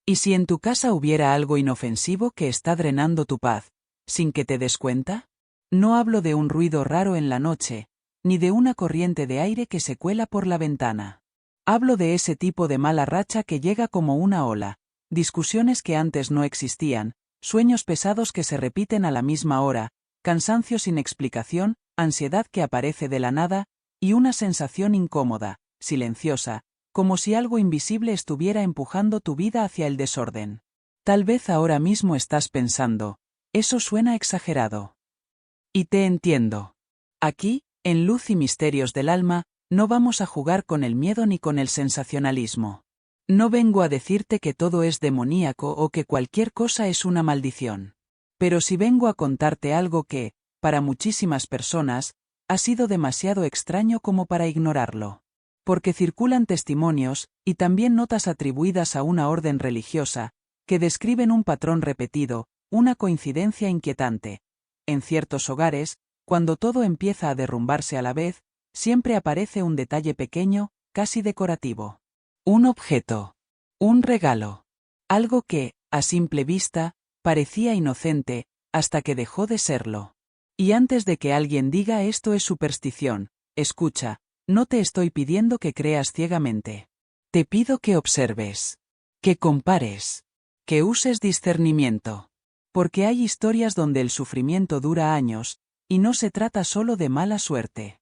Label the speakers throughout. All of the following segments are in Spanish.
Speaker 1: ¿Y si en tu casa hubiera algo inofensivo que está drenando tu paz, sin que te des cuenta? No hablo de un ruido raro en la noche, ni de una corriente de aire que se cuela por la ventana. Hablo de ese tipo de mala racha que llega como una ola, discusiones que antes no existían, sueños pesados que se repiten a la misma hora, cansancio sin explicación, ansiedad que aparece de la nada, y una sensación incómoda, silenciosa, como si algo invisible estuviera empujando tu vida hacia el desorden. Tal vez ahora mismo estás pensando, eso suena exagerado. Y te entiendo. Aquí, en Luz y Misterios del Alma, no vamos a jugar con el miedo ni con el sensacionalismo. No vengo a decirte que todo es demoníaco o que cualquier cosa es una maldición. Pero sí vengo a contarte algo que, para muchísimas personas, ha sido demasiado extraño como para ignorarlo. Porque circulan testimonios, y también notas atribuidas a una orden religiosa, que describen un patrón repetido, una coincidencia inquietante. En ciertos hogares, cuando todo empieza a derrumbarse a la vez, siempre aparece un detalle pequeño, casi decorativo. Un objeto. Un regalo. Algo que, a simple vista, parecía inocente, hasta que dejó de serlo. Y antes de que alguien diga esto es superstición, escucha, no te estoy pidiendo que creas ciegamente. Te pido que observes. Que compares. Que uses discernimiento. Porque hay historias donde el sufrimiento dura años, y no se trata solo de mala suerte.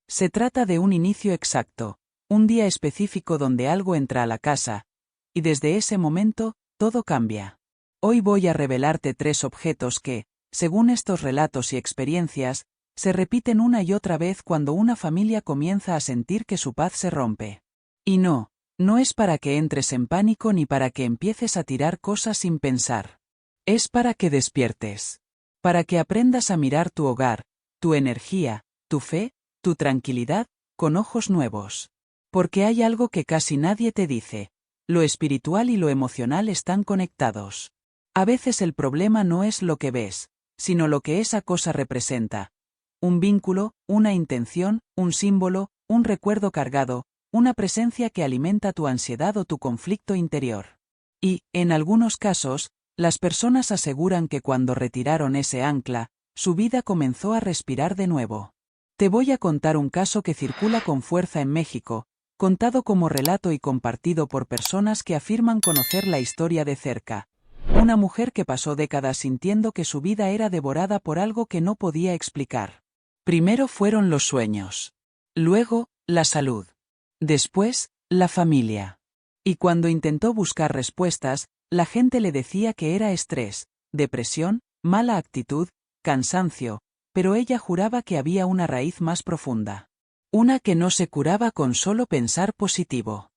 Speaker 1: Se trata de un inicio exacto, un día específico donde algo entra a la casa, y desde ese momento, todo cambia. Hoy voy a revelarte 3 objetos que, según estos relatos y experiencias, se repiten una y otra vez cuando una familia comienza a sentir que su paz se rompe. Y no es para que entres en pánico ni para que empieces a tirar cosas sin pensar. Es para que despiertes. Para que aprendas a mirar tu hogar, tu energía, tu fe, tu tranquilidad, con ojos nuevos. Porque hay algo que casi nadie te dice. Lo espiritual y lo emocional están conectados. A veces el problema no es lo que ves, sino lo que esa cosa representa. Un vínculo, una intención, un símbolo, un recuerdo cargado, una presencia que alimenta tu ansiedad o tu conflicto interior. Y, en algunos casos, las personas aseguran que cuando retiraron ese ancla, su vida comenzó a respirar de nuevo. Te voy a contar un caso que circula con fuerza en México, contado como relato y compartido por personas que afirman conocer la historia de cerca. Una mujer que pasó décadas sintiendo que su vida era devorada por algo que no podía explicar. Primero fueron los sueños. Luego, la salud. Después, la familia. Y cuando intentó buscar respuestas, la gente le decía que era estrés, depresión, mala actitud, cansancio, pero ella juraba que había una raíz más profunda. Una que no se curaba con solo pensar positivo.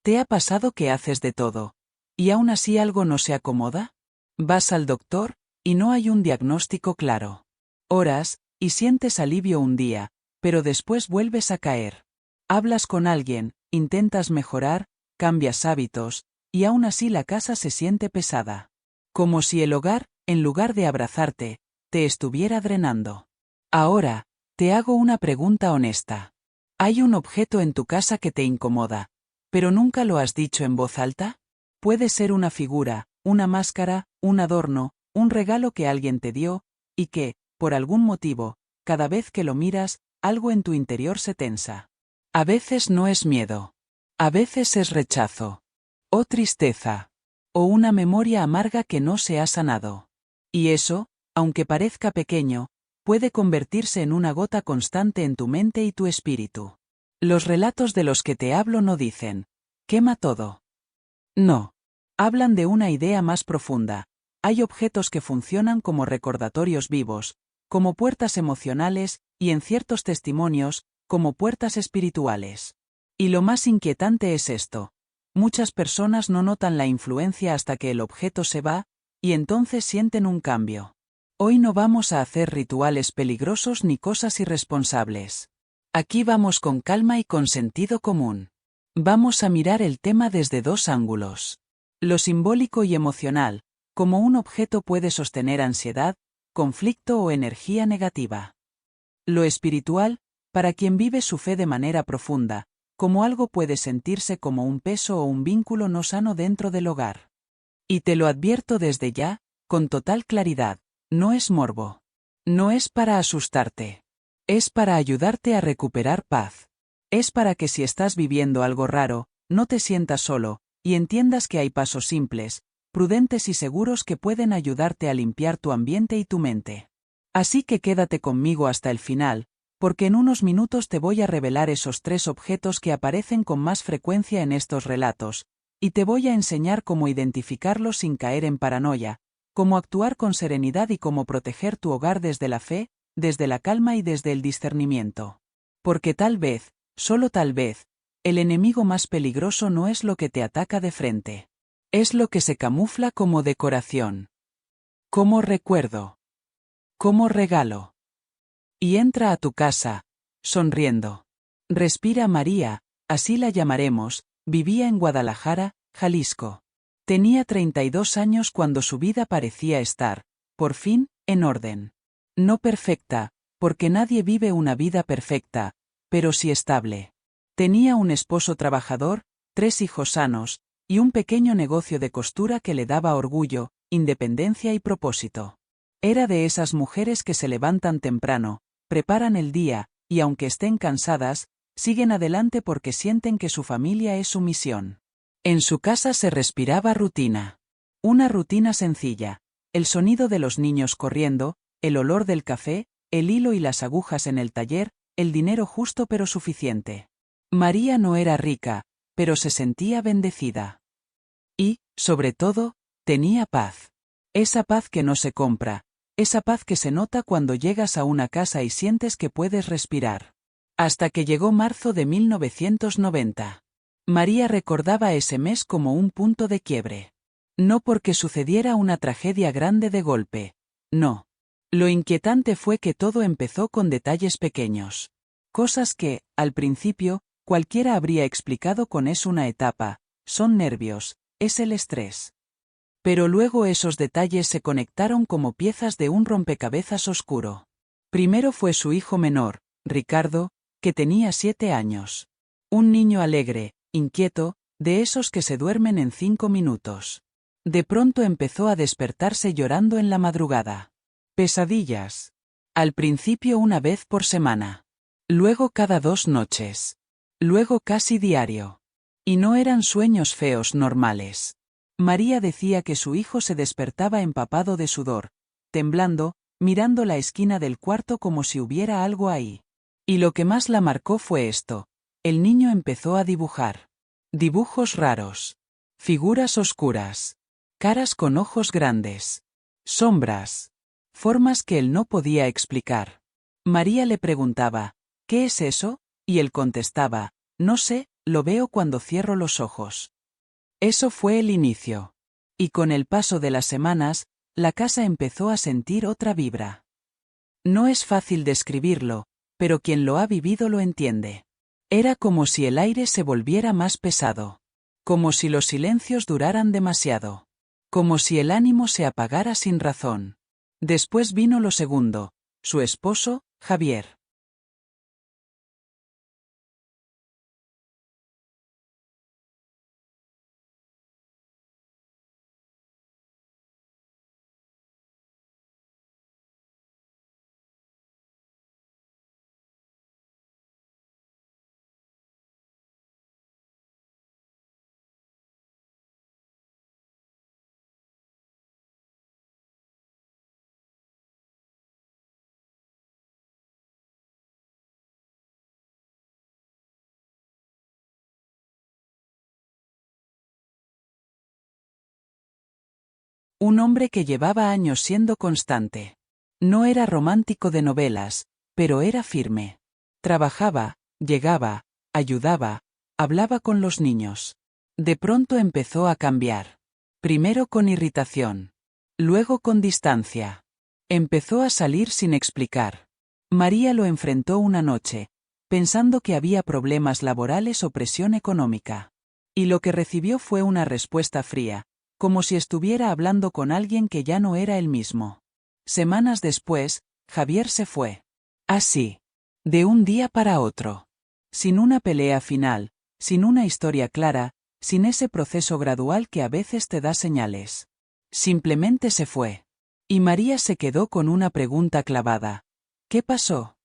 Speaker 1: ¿Te ha pasado que haces de todo, y aún así algo no se acomoda? Vas al doctor, y no hay un diagnóstico claro. Oras, y sientes alivio un día, pero después vuelves a caer. Hablas con alguien, intentas mejorar, cambias hábitos, y aún así la casa se siente pesada. Como si el hogar, en lugar de abrazarte, te estuviera drenando. Ahora, te hago una pregunta honesta. ¿Hay un objeto en tu casa que te incomoda, pero nunca lo has dicho en voz alta? Puede ser una figura, una máscara, un adorno, un regalo que alguien te dio, y que, por algún motivo, cada vez que lo miras, algo en tu interior se tensa. A veces no es miedo. A veces es rechazo. O tristeza. O una memoria amarga que no se ha sanado. Y eso, aunque parezca pequeño, puede convertirse en una gota constante en tu mente y tu espíritu. Los relatos de los que te hablo no dicen, quema todo. No. Hablan de una idea más profunda. Hay objetos que funcionan como recordatorios vivos, como puertas emocionales, y en ciertos testimonios, como puertas espirituales. Y lo más inquietante es esto. Muchas personas no notan la influencia hasta que el objeto se va, y entonces sienten un cambio. Hoy no vamos a hacer rituales peligrosos ni cosas irresponsables. Aquí vamos con calma y con sentido común. Vamos a mirar el tema desde 2 ángulos. Lo simbólico y emocional, como un objeto puede sostener ansiedad, conflicto o energía negativa. Lo espiritual, para quien vive su fe de manera profunda, como algo puede sentirse como un peso o un vínculo no sano dentro del hogar. Y te lo advierto desde ya, con total claridad, no es morbo. No es para asustarte. Es para ayudarte a recuperar paz. Es para que si estás viviendo algo raro, no te sientas solo, y entiendas que hay pasos simples, prudentes y seguros que pueden ayudarte a limpiar tu ambiente y tu mente. Así que quédate conmigo hasta el final, porque en unos minutos te voy a revelar esos 3 objetos que aparecen con más frecuencia en estos relatos, y te voy a enseñar cómo identificarlos sin caer en paranoia, cómo actuar con serenidad y cómo proteger tu hogar desde la fe, desde la calma y desde el discernimiento. Porque tal vez, solo tal vez, el enemigo más peligroso no es lo que te ataca de frente. Es lo que se camufla como decoración. Como recuerdo. Como regalo. Y entra a tu casa, sonriendo. Respira María, así la llamaremos, vivía en Guadalajara, Jalisco. Tenía 32 años cuando su vida parecía estar, por fin, en orden. No perfecta, porque nadie vive una vida perfecta, pero sí estable. Tenía un esposo trabajador, 3 hijos sanos, y un pequeño negocio de costura que le daba orgullo, independencia y propósito. Era de esas mujeres que se levantan temprano, preparan el día, y aunque estén cansadas, siguen adelante porque sienten que su familia es su misión. En su casa se respiraba rutina. Una rutina sencilla. El sonido de los niños corriendo, el olor del café, el hilo y las agujas en el taller, el dinero justo pero suficiente. María no era rica, pero se sentía bendecida. Y, sobre todo, tenía paz. Esa paz que no se compra, esa paz que se nota cuando llegas a una casa y sientes que puedes respirar. Hasta que llegó marzo de 1990. María recordaba ese mes como un punto de quiebre. No porque sucediera una tragedia grande de golpe. No. Lo inquietante fue que todo empezó con detalles pequeños. Cosas que, al principio, cualquiera habría explicado con es una etapa, son nervios, es el estrés. Pero luego esos detalles se conectaron como piezas de un rompecabezas oscuro. Primero fue su hijo menor, Ricardo, que tenía 7 años. Un niño alegre, inquieto, de esos que se duermen en 5 minutos. De pronto empezó a despertarse llorando en la madrugada. Pesadillas. Al principio una vez por semana. Luego cada 2 noches. Luego casi diario. Y no eran sueños feos normales. María decía que su hijo se despertaba empapado de sudor, temblando, mirando la esquina del cuarto como si hubiera algo ahí. Y lo que más la marcó fue esto. El niño empezó a dibujar. Dibujos raros. Figuras oscuras. Caras con ojos grandes. Sombras. Formas que él no podía explicar. María le preguntaba, ¿qué es eso? Y él contestaba, no sé, lo veo cuando cierro los ojos. Eso fue el inicio. Y con el paso de las semanas, la casa empezó a sentir otra vibra. No es fácil describirlo, pero quien lo ha vivido lo entiende. Era como si el aire se volviera más pesado. Como si los silencios duraran demasiado. Como si el ánimo se apagara sin razón. Después vino lo segundo, su esposo, Javier. Un hombre que llevaba años siendo constante. No era romántico de novelas, pero era firme. Trabajaba, llegaba, ayudaba, hablaba con los niños. De pronto empezó a cambiar. Primero con irritación. Luego con distancia. Empezó a salir sin explicar. María lo enfrentó una noche, pensando que había problemas laborales o presión económica. Y lo que recibió fue una respuesta fría, como si estuviera hablando con alguien que ya no era el mismo. Semanas después, Javier se fue. Así. De un día para otro. Sin una pelea final, sin una historia clara, sin ese proceso gradual que a veces te da señales. Simplemente se fue. Y María se quedó con una pregunta clavada. ¿Qué pasó?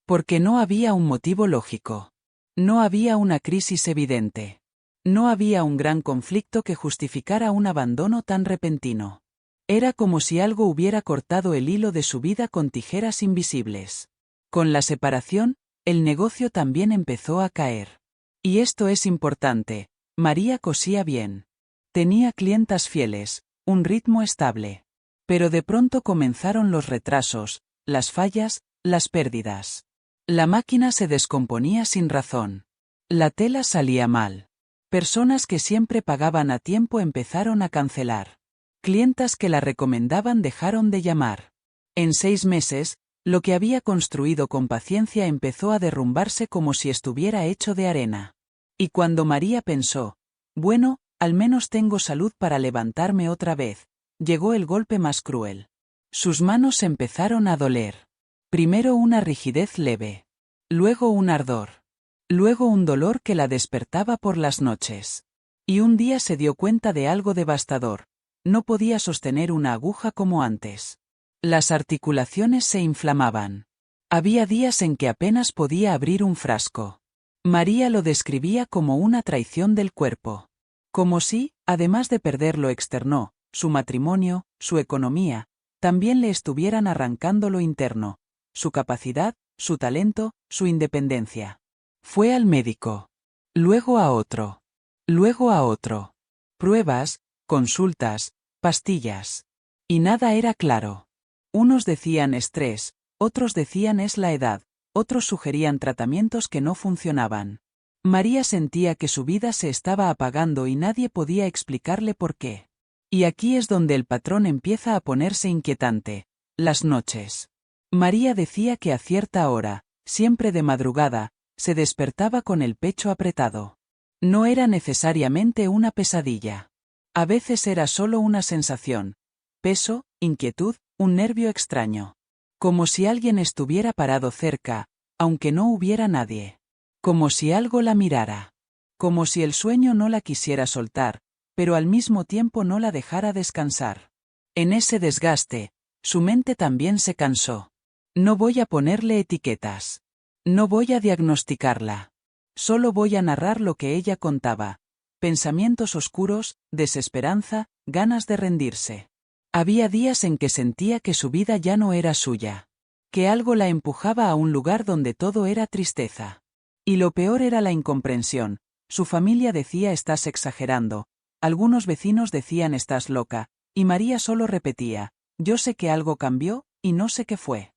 Speaker 1: Porque no había un motivo lógico. No había una crisis evidente. No había un gran conflicto que justificara un abandono tan repentino. Era como si algo hubiera cortado el hilo de su vida con tijeras invisibles. Con la separación, el negocio también empezó a caer. Y esto es importante, María cosía bien. Tenía clientas fieles, un ritmo estable. Pero de pronto comenzaron los retrasos, las fallas, las pérdidas. La máquina se descomponía sin razón. La tela salía mal. Personas que siempre pagaban a tiempo empezaron a cancelar. Clientas que la recomendaban dejaron de llamar. En 6 meses, lo que había construido con paciencia empezó a derrumbarse como si estuviera hecho de arena. Y cuando María pensó, bueno, al menos tengo salud para levantarme otra vez, llegó el golpe más cruel. Sus manos empezaron a doler. Primero una rigidez leve. Luego un ardor. Luego un dolor que la despertaba por las noches. Y un día se dio cuenta de algo devastador. No podía sostener una aguja como antes. Las articulaciones se inflamaban. Había días en que apenas podía abrir un frasco. María lo describía como una traición del cuerpo. Como si, además de perder lo externo, su matrimonio, su economía, también le estuvieran arrancando lo interno, su capacidad, su talento, su independencia. Fue al médico. Luego a otro. Luego a otro. Pruebas, consultas, pastillas. Y nada era claro. Unos decían estrés, otros decían es la edad, otros sugerían tratamientos que no funcionaban. María sentía que su vida se estaba apagando y nadie podía explicarle por qué. Y aquí es donde el patrón empieza a ponerse inquietante. Las noches. María decía que a cierta hora, siempre de madrugada, se despertaba con el pecho apretado. No era necesariamente una pesadilla. A veces era solo una sensación. Peso, inquietud, un nervio extraño. Como si alguien estuviera parado cerca, aunque no hubiera nadie. Como si algo la mirara. Como si el sueño no la quisiera soltar, pero al mismo tiempo no la dejara descansar. En ese desgaste, su mente también se cansó. No voy a ponerle etiquetas. No voy a diagnosticarla. Solo voy a narrar lo que ella contaba. Pensamientos oscuros, desesperanza, ganas de rendirse. Había días en que sentía que su vida ya no era suya. Que algo la empujaba a un lugar donde todo era tristeza. Y lo peor era la incomprensión. Su familia decía estás exagerando. Algunos vecinos decían estás loca. Y María solo repetía, yo sé que algo cambió, y no sé qué fue.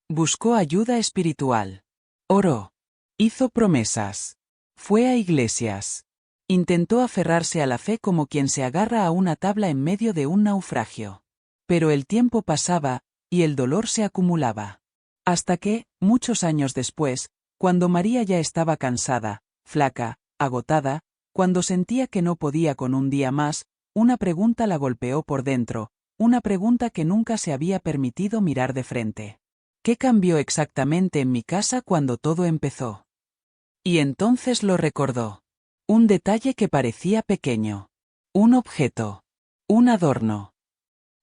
Speaker 1: Buscó ayuda espiritual. Oró. Hizo promesas. Fue a iglesias. Intentó aferrarse a la fe como quien se agarra a una tabla en medio de un naufragio. Pero el tiempo pasaba, y el dolor se acumulaba. Hasta que, muchos años después, cuando María ya estaba cansada, flaca, agotada, cuando sentía que no podía con un día más, una pregunta la golpeó por dentro, una pregunta que nunca se había permitido mirar de frente. ¿Qué cambió exactamente en mi casa cuando todo empezó? Y entonces lo recordó. Un detalle que parecía pequeño. Un objeto. Un adorno.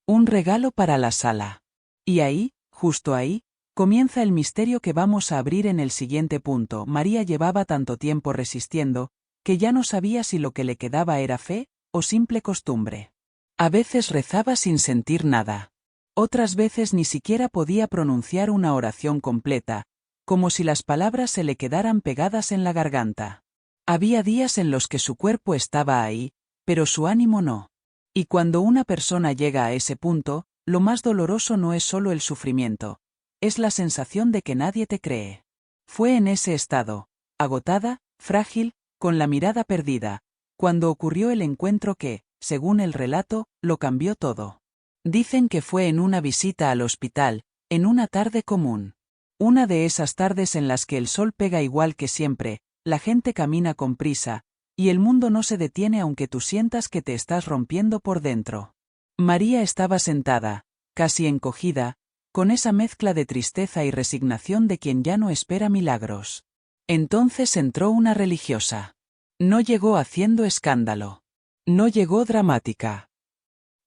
Speaker 1: Un regalo para la sala. Y ahí, justo ahí, comienza el misterio que vamos a abrir en el siguiente punto. María llevaba tanto tiempo resistiendo, que ya no sabía si lo que le quedaba era fe, o simple costumbre. A veces rezaba sin sentir nada. Otras veces ni siquiera podía pronunciar una oración completa, como si las palabras se le quedaran pegadas en la garganta. Había días en los que su cuerpo estaba ahí, pero su ánimo no. Y cuando una persona llega a ese punto, lo más doloroso no es solo el sufrimiento, es la sensación de que nadie te cree. Fue en ese estado, agotada, frágil, con la mirada perdida, cuando ocurrió el encuentro que, según el relato, lo cambió todo. Dicen que fue en una visita al hospital, en una tarde común. Una de esas tardes en las que el sol pega igual que siempre, la gente camina con prisa, y el mundo no se detiene aunque tú sientas que te estás rompiendo por dentro. María estaba sentada, casi encogida, con esa mezcla de tristeza y resignación de quien ya no espera milagros. Entonces entró una religiosa. No llegó haciendo escándalo. No llegó dramática.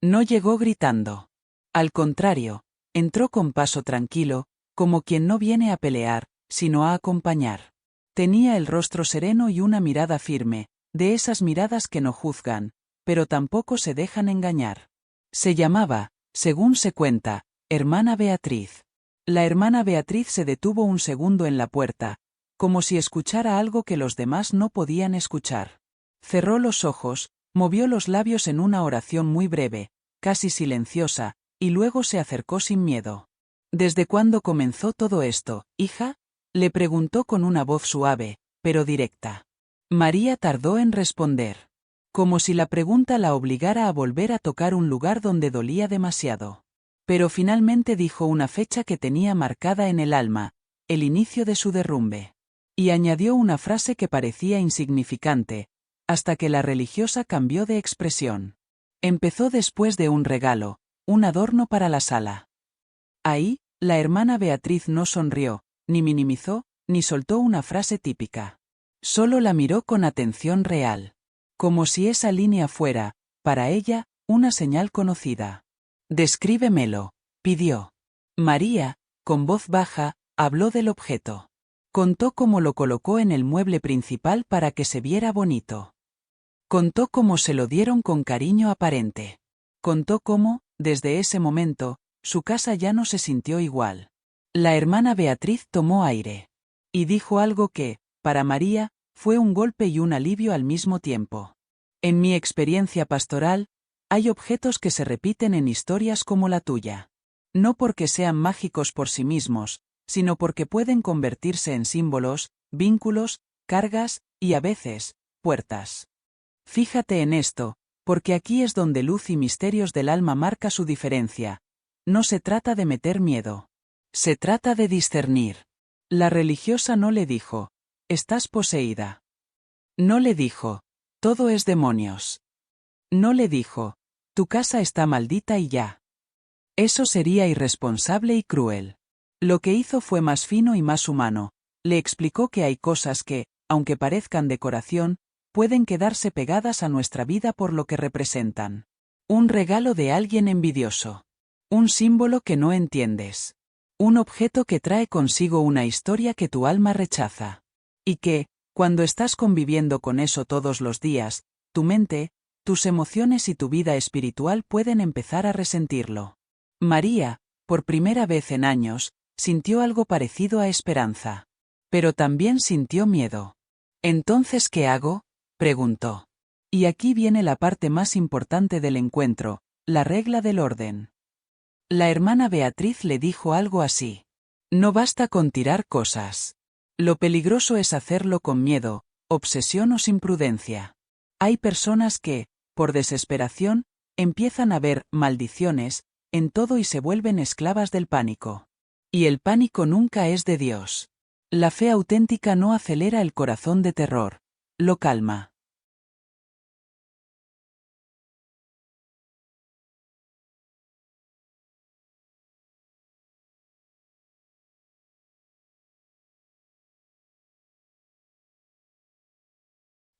Speaker 1: No llegó gritando. Al contrario, entró con paso tranquilo, como quien no viene a pelear, sino a acompañar. Tenía el rostro sereno y una mirada firme, de esas miradas que no juzgan, pero tampoco se dejan engañar. Se llamaba, según se cuenta, hermana Beatriz. La hermana Beatriz se detuvo un segundo en la puerta, como si escuchara algo que los demás no podían escuchar. Cerró los ojos, movió los labios en una oración muy breve, casi silenciosa, y luego se acercó sin miedo. ¿Desde cuándo comenzó todo esto, hija?, le preguntó con una voz suave, pero directa. María tardó en responder. Como si la pregunta la obligara a volver a tocar un lugar donde dolía demasiado. Pero finalmente dijo una fecha que tenía marcada en el alma, el inicio de su derrumbe. Y añadió una frase que parecía insignificante, hasta que la religiosa cambió de expresión. Empezó después de un regalo, un adorno para la sala. Ahí, la hermana Beatriz no sonrió, ni minimizó, ni soltó una frase típica. Solo la miró con atención real. Como si esa línea fuera, para ella, una señal conocida. «Descríbemelo», pidió. María, con voz baja, habló del objeto. Contó cómo lo colocó en el mueble principal para que se viera bonito. Contó cómo se lo dieron con cariño aparente. Contó cómo, desde ese momento, su casa ya no se sintió igual. La hermana Beatriz tomó aire. Y dijo algo que, para María, fue un golpe y un alivio al mismo tiempo. En mi experiencia pastoral, hay objetos que se repiten en historias como la tuya. No porque sean mágicos por sí mismos, sino porque pueden convertirse en símbolos, vínculos, cargas, y a veces, puertas. Fíjate en esto, porque aquí es donde luz y misterios del alma marca su diferencia. No se trata de meter miedo. Se trata de discernir. La religiosa no le dijo, «Estás poseída». No le dijo, «Todo es demonios». No le dijo, «Tu casa está maldita y ya». Eso sería irresponsable y cruel. Lo que hizo fue más fino y más humano. Le explicó que hay cosas que, aunque parezcan decoración, pueden quedarse pegadas a nuestra vida por lo que representan. Un regalo de alguien envidioso. Un símbolo que no entiendes. Un objeto que trae consigo una historia que tu alma rechaza. Y que, cuando estás conviviendo con eso todos los días, tu mente, tus emociones y tu vida espiritual pueden empezar a resentirlo. María, por primera vez en años, sintió algo parecido a esperanza. Pero también sintió miedo. «¿Entonces qué hago?», preguntó. Y aquí viene la parte más importante del encuentro, la regla del orden. La hermana Beatriz le dijo algo así. «No basta con tirar cosas. Lo peligroso es hacerlo con miedo, obsesión o sin prudencia. Hay personas que, por desesperación, empiezan a ver maldiciones en todo y se vuelven esclavas del pánico. Y el pánico nunca es de Dios. La fe auténtica no acelera el corazón de terror, lo calma».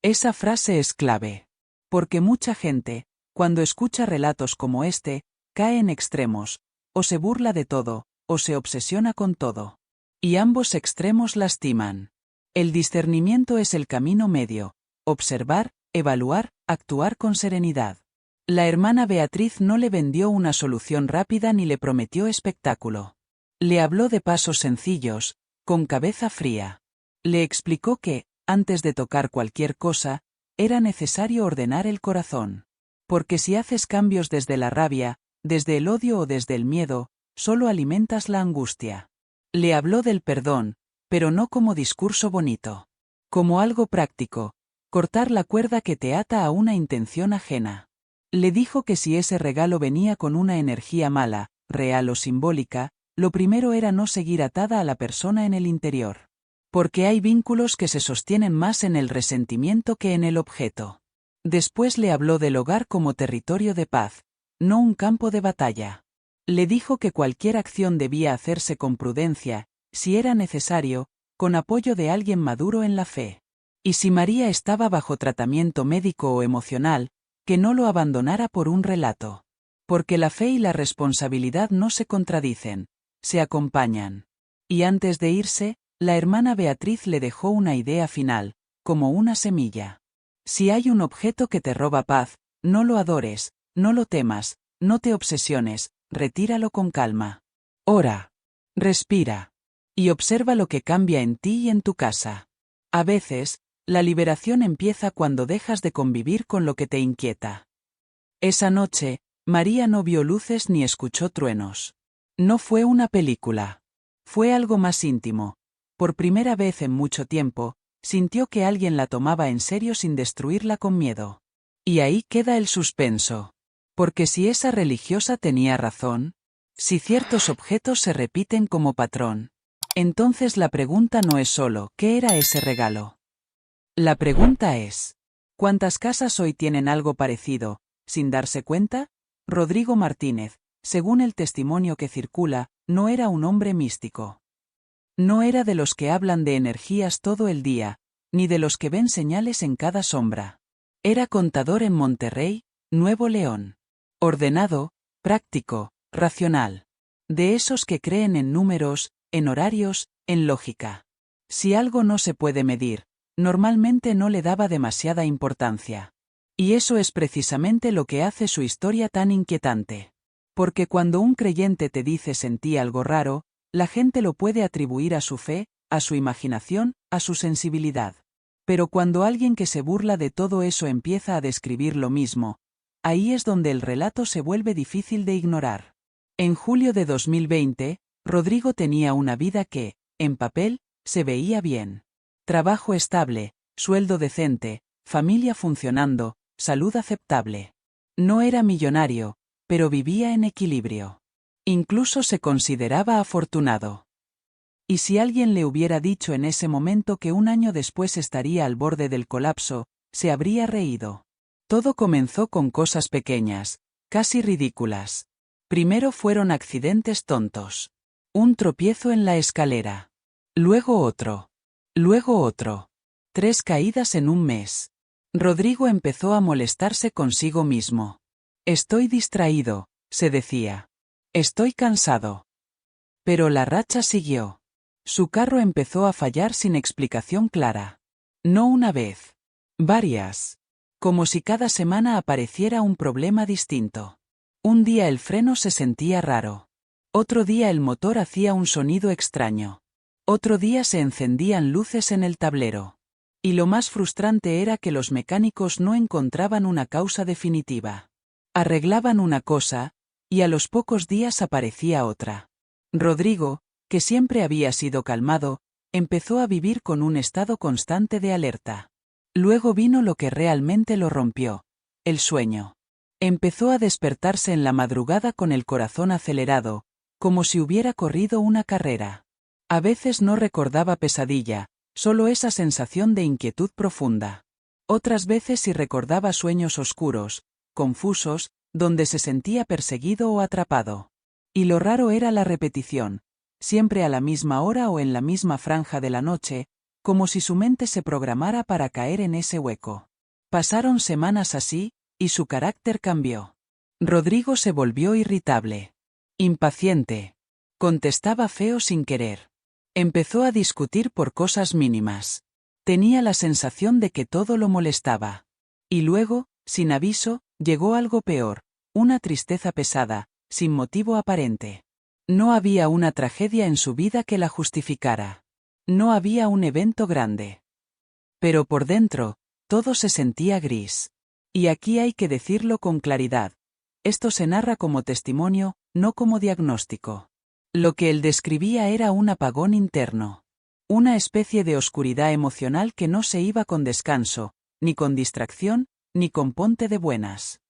Speaker 1: Esa frase es clave. Porque mucha gente, cuando escucha relatos como este, cae en extremos, o se burla de todo, o se obsesiona con todo. Y ambos extremos lastiman. El discernimiento es el camino medio, observar, evaluar, actuar con serenidad. La hermana Beatriz no le vendió una solución rápida ni le prometió espectáculo. Le habló de pasos sencillos, con cabeza fría. Le explicó que, antes de tocar cualquier cosa, era necesario ordenar el corazón. Porque si haces cambios desde la rabia, desde el odio o desde el miedo, solo alimentas la angustia. Le habló del perdón, pero no como discurso bonito. Como algo práctico, cortar la cuerda que te ata a una intención ajena. Le dijo que si ese regalo venía con una energía mala, real o simbólica, lo primero era no seguir atada a la persona en el interior. Porque hay vínculos que se sostienen más en el resentimiento que en el objeto. Después le habló del hogar como territorio de paz, no un campo de batalla. Le dijo que cualquier acción debía hacerse con prudencia, si era necesario, con apoyo de alguien maduro en la fe. Y si María estaba bajo tratamiento médico o emocional, que no lo abandonara por un relato. Porque la fe y la responsabilidad no se contradicen, se acompañan. Y antes de irse, la hermana Beatriz le dejó una idea final, como una semilla. Si hay un objeto que te roba paz, no lo adores, no lo temas, no te obsesiones, retíralo con calma. Ora. Respira. Y observa lo que cambia en ti y en tu casa. A veces, la liberación empieza cuando dejas de convivir con lo que te inquieta. Esa noche, María no vio luces ni escuchó truenos. No fue una película. Fue algo más íntimo. Por primera vez en mucho tiempo, sintió que alguien la tomaba en serio sin destruirla con miedo. Y ahí queda el suspenso. Porque si esa religiosa tenía razón, si ciertos objetos se repiten como patrón, entonces la pregunta no es solo ¿qué era ese regalo? La pregunta es, ¿cuántas casas hoy tienen algo parecido, sin darse cuenta? Rodrigo Martínez, según el testimonio que circula, no era un hombre místico. No era de los que hablan de energías todo el día, ni de los que ven señales en cada sombra. Era contador en Monterrey, Nuevo León. Ordenado, práctico, racional. De esos que creen en números, en horarios, en lógica. Si algo no se puede medir, normalmente no le daba demasiada importancia. Y eso es precisamente lo que hace su historia tan inquietante. Porque cuando un creyente te dice sentí algo raro, la gente lo puede atribuir a su fe, a su imaginación, a su sensibilidad. Pero cuando alguien que se burla de todo eso empieza a describir lo mismo, ahí es donde el relato se vuelve difícil de ignorar. En julio de 2020, Rodrigo tenía una vida que, en papel, se veía bien. Trabajo estable, sueldo decente, familia funcionando, salud aceptable. No era millonario, pero vivía en equilibrio. Incluso se consideraba afortunado. Y si alguien le hubiera dicho en ese momento que un año después estaría al borde del colapso, se habría reído. Todo comenzó con cosas pequeñas, casi ridículas. Primero fueron accidentes tontos. Un tropiezo en la escalera. Luego otro. Luego otro. 3 caídas en un mes. Rodrigo empezó a molestarse consigo mismo. Estoy distraído, se decía. Estoy cansado. Pero la racha siguió. Su carro empezó a fallar sin explicación clara. No una vez. Varias. Como si cada semana apareciera un problema distinto. Un día el freno se sentía raro. Otro día el motor hacía un sonido extraño. Otro día se encendían luces en el tablero. Y lo más frustrante era que los mecánicos no encontraban una causa definitiva. Arreglaban una cosa, y a los pocos días aparecía otra. Rodrigo, que siempre había sido calmado, empezó a vivir con un estado constante de alerta. Luego vino lo que realmente lo rompió: el sueño. Empezó a despertarse en la madrugada con el corazón acelerado, como si hubiera corrido una carrera. A veces no recordaba pesadilla, solo esa sensación de inquietud profunda. Otras veces sí recordaba sueños oscuros, confusos, donde se sentía perseguido o atrapado. Y lo raro era la repetición, siempre a la misma hora o en la misma franja de la noche, como si su mente se programara para caer en ese hueco. Pasaron semanas así, y su carácter cambió. Rodrigo se volvió irritable. Impaciente. Contestaba feo sin querer. Empezó a discutir por cosas mínimas. Tenía la sensación de que todo lo molestaba. Y luego, sin aviso, llegó algo peor, una tristeza pesada, sin motivo aparente. No había una tragedia en su vida que la justificara. No había un evento grande. Pero por dentro, todo se sentía gris. Y aquí hay que decirlo con claridad. Esto se narra como testimonio, no como diagnóstico. Lo que él describía era un apagón interno. Una especie de oscuridad emocional que no se iba con descanso, ni con distracción, ni con ponte de buenas.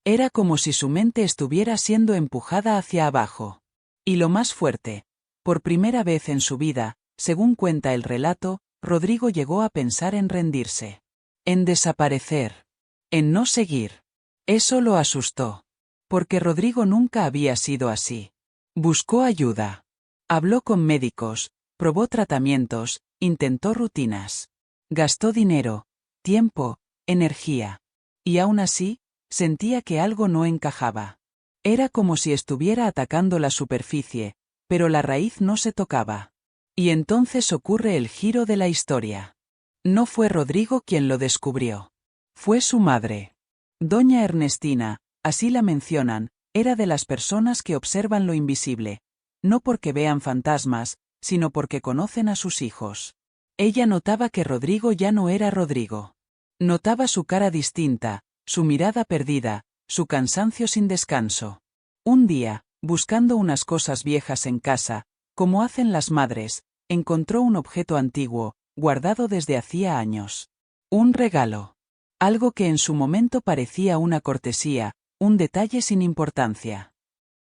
Speaker 1: Era como si su mente estuviera siendo empujada hacia abajo. Y lo más fuerte, por primera vez en su vida, según cuenta el relato, Rodrigo llegó a pensar en rendirse. En desaparecer. En no seguir. Eso lo asustó. Porque Rodrigo nunca había sido así. Buscó ayuda. Habló con médicos, probó tratamientos, intentó rutinas. Gastó dinero, tiempo, energía. Y aún así, sentía que algo no encajaba. Era como si estuviera atacando la superficie, pero la raíz no se tocaba. Y entonces ocurre el giro de la historia. No fue Rodrigo quien lo descubrió. Fue su madre. Doña Ernestina, así la mencionan, era de las personas que observan lo invisible, no porque vean fantasmas, sino porque conocen a sus hijos. Ella notaba que Rodrigo ya no era Rodrigo. Notaba su cara distinta, su mirada perdida, su cansancio sin descanso. Un día, buscando unas cosas viejas en casa, como hacen las madres, encontró un objeto antiguo, guardado desde hacía años. Un regalo. Algo que en su momento parecía una cortesía, un detalle sin importancia.